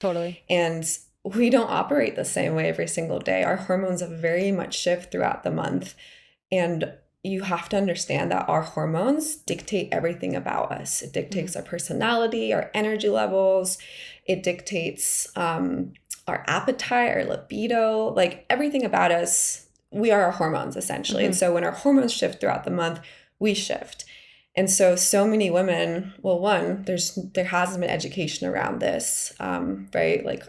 Totally. And we don't operate the same way every single day. Our hormones very much shift throughout the month. And you have to understand that our hormones dictate everything about us. It dictates our personality, our energy levels. It dictates our appetite, our libido, like everything about us. We are our hormones, essentially. And so when our hormones shift throughout the month, we shift. And so many women, well, one, there hasn't been education around this, right? Like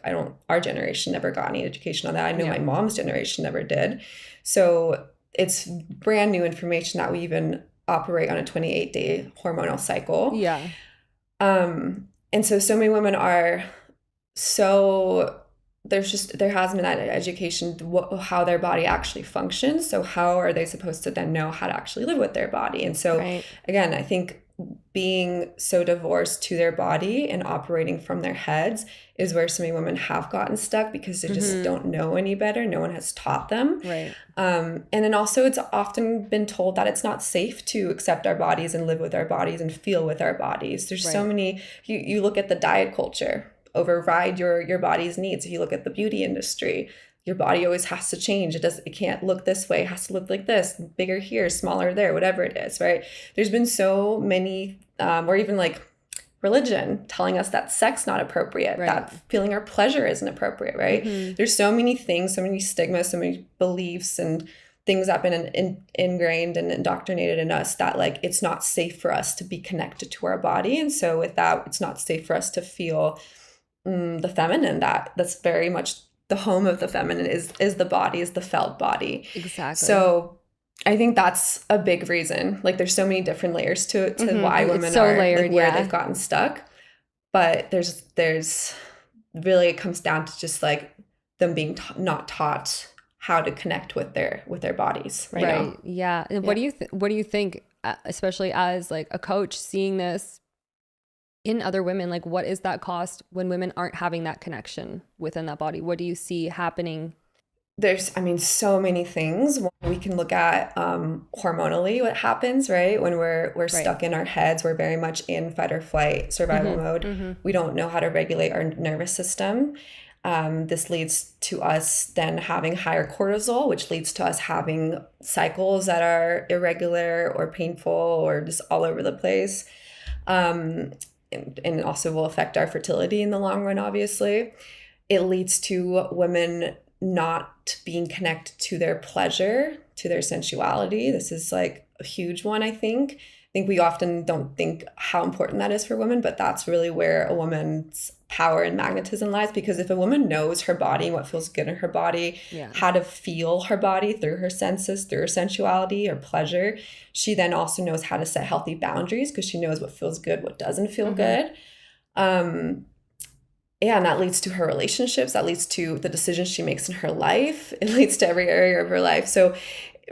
our generation never got any education on that. I know my mom's generation never did. So it's brand new information that we even operate on a 28-day hormonal cycle. Yeah. And so many women are there hasn't been that education, how their body actually functions. So how are they supposed to then know how to actually live with their body? And so again, I think being so divorced to their body and operating from their heads is where so many women have gotten stuck, because they just don't know any better. No one has taught them. Right. And then also it's often been told that it's not safe to accept our bodies and live with our bodies and feel with our bodies. There's so many, you look at the diet culture, override your body's needs. If you look at the beauty industry, your body always has to change. It can't look this way. It has to look like this, bigger here, smaller there, whatever it is, right? There's been so many, or even like religion telling us that sex not appropriate, that feeling our pleasure isn't appropriate, right? There's so many things, so many stigmas, so many beliefs and things that have been ingrained and indoctrinated in us that like it's not safe for us to be connected to our body. And so with that, it's not safe for us to feel the feminine. That's very much the home of the feminine is the body, is the felt body. Exactly. So I think that's a big reason. Like there's so many different layers to why women are layered, like where they've gotten stuck. But there's really, it comes down to just like them being not taught how to connect with their bodies. Right. Yeah. And what do you think, especially as like a coach, seeing this in other women, like what is that cost when women aren't having that connection within that body? What do you see happening? There's, so many things. We can look at hormonally what happens, right? When we're stuck in our heads, we're very much in fight or flight survival mode. We don't know how to regulate our nervous system. This leads to us then having higher cortisol, which leads to us having cycles that are irregular or painful or just all over the place. And also will affect our fertility in the long run, obviously. It leads to women not being connected to their pleasure, to their sensuality. This is like a huge one, I think. I think we often don't think how important that is for women, but that's really where a woman's power and magnetism lies. Because if a woman knows her body, what feels good in her body, how to feel her body through her senses, through her sensuality or pleasure, she then also knows how to set healthy boundaries because she knows what feels good, what doesn't feel good. And that leads to her relationships. That leads to the decisions she makes in her life. It leads to every area of her life. So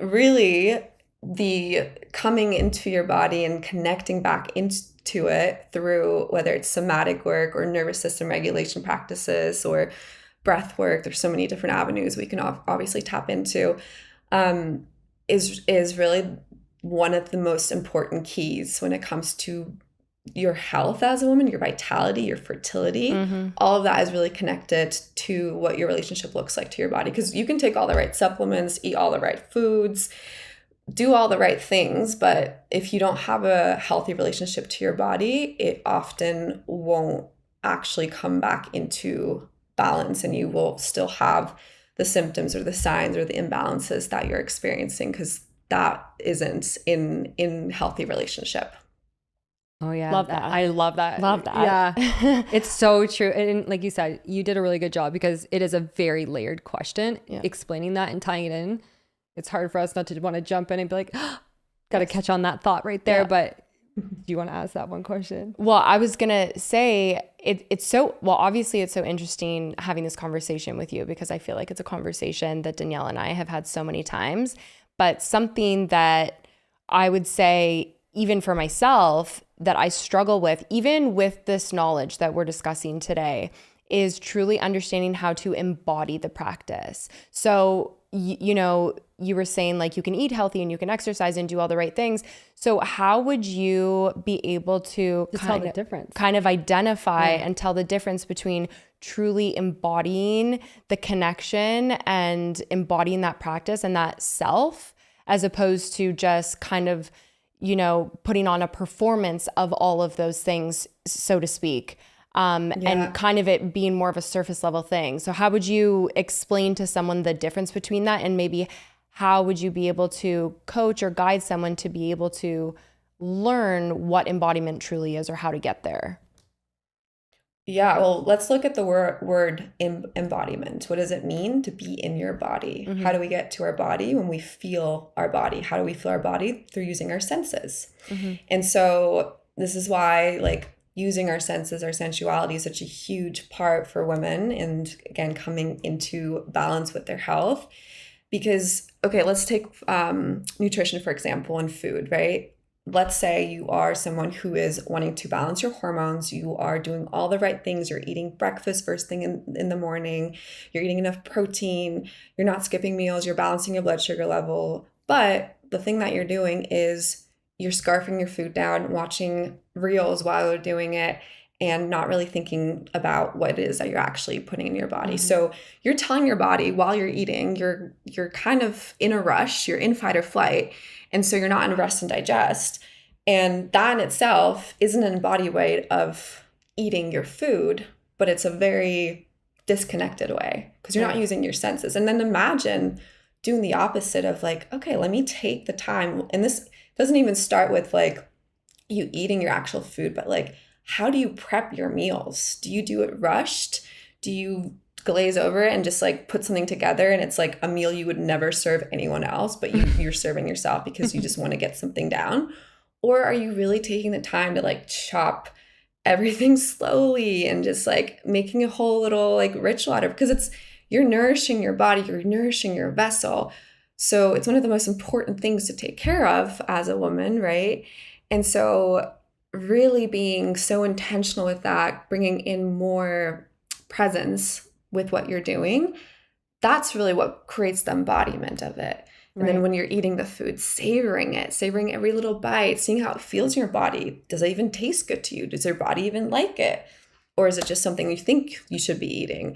really, the coming into your body and connecting back into it through whether it's somatic work or nervous system regulation practices or breath work, there's so many different avenues we can obviously tap into, is really one of the most important keys when it comes to your health as a woman, your vitality, your fertility. All of that is really connected to what your relationship looks like to your body, because you can take all the right supplements, eat all the right foods, do all the right things, but if you don't have a healthy relationship to your body, it often won't actually come back into balance, and you will still have the symptoms or the signs or the imbalances that you're experiencing, because that isn't in healthy relationship. Oh yeah. Love that. I love that. Love that. Yeah. It's so true. And like you said, you did a really good job, because it is a very layered question. Explaining that and tying it in. It's hard for us not to want to jump in and be like, got to catch on that thought right there. But do you want to ask that one question? Well, I was going to say obviously it's so interesting having this conversation with you, because I feel like it's a conversation that Danielle and I have had so many times, but something that I would say, even for myself, that I struggle with, even with this knowledge that we're discussing today, is truly understanding how to embody the practice. So, you were saying like you can eat healthy and you can exercise and do all the right things. So how would you be able to tell the difference? Kind of identify and tell the difference between truly embodying the connection and embodying that practice and that self, as opposed to just kind of, you know, putting on a performance of all of those things, so to speak, and kind of it being more of a surface level thing. So how would you explain to someone the difference between that, and maybe how would you be able to coach or guide someone to be able to learn what embodiment truly is or how to get there? Yeah, well, let's look at the word embodiment. What does it mean to be in your body? Mm-hmm. How do we get to our body? When we feel our body. How do we feel our body? Through using our senses. Mm-hmm. And so this is why, like, using our senses, our sensuality is such a huge part for women, and again, coming into balance with their health. Because, okay, let's take nutrition, for example, and food, right? Let's say you are someone who is wanting to balance your hormones. You are doing all the right things. You're eating breakfast first thing in the morning. You're eating enough protein. You're not skipping meals. You're balancing your blood sugar level. But the thing that you're doing is you're scarfing your food down, watching reels while you're doing it, and not really thinking about what it is that you're actually putting in your body. Mm-hmm. So you're telling your body while you're eating, you're kind of in a rush, you're in fight or flight. And so you're not in rest and digest. And that in itself isn't an embodied way of eating your food, but it's a very disconnected way because you're not using your senses. And then imagine doing the opposite of like, okay, let me take the time. And this doesn't even start with like you eating your actual food, but like, how do you prep your meals? Do you do it rushed? Do you glaze over it and just like put something together and it's like a meal you would never serve anyone else, but you're serving yourself because you just want to get something down? Or are you really taking the time to like chop everything slowly and just like making a whole little like ritual out of it? Because you're nourishing your body, you're nourishing your vessel. So it's one of the most important things to take care of as a woman, right? And so really being so intentional with that, bringing in more presence with what you're doing, that's really what creates the embodiment of it. And then when you're eating the food, savoring it, savoring every little bite, seeing how it feels in your body. Does it even taste good to you? Does your body even like it? Or is it just something you think you should be eating?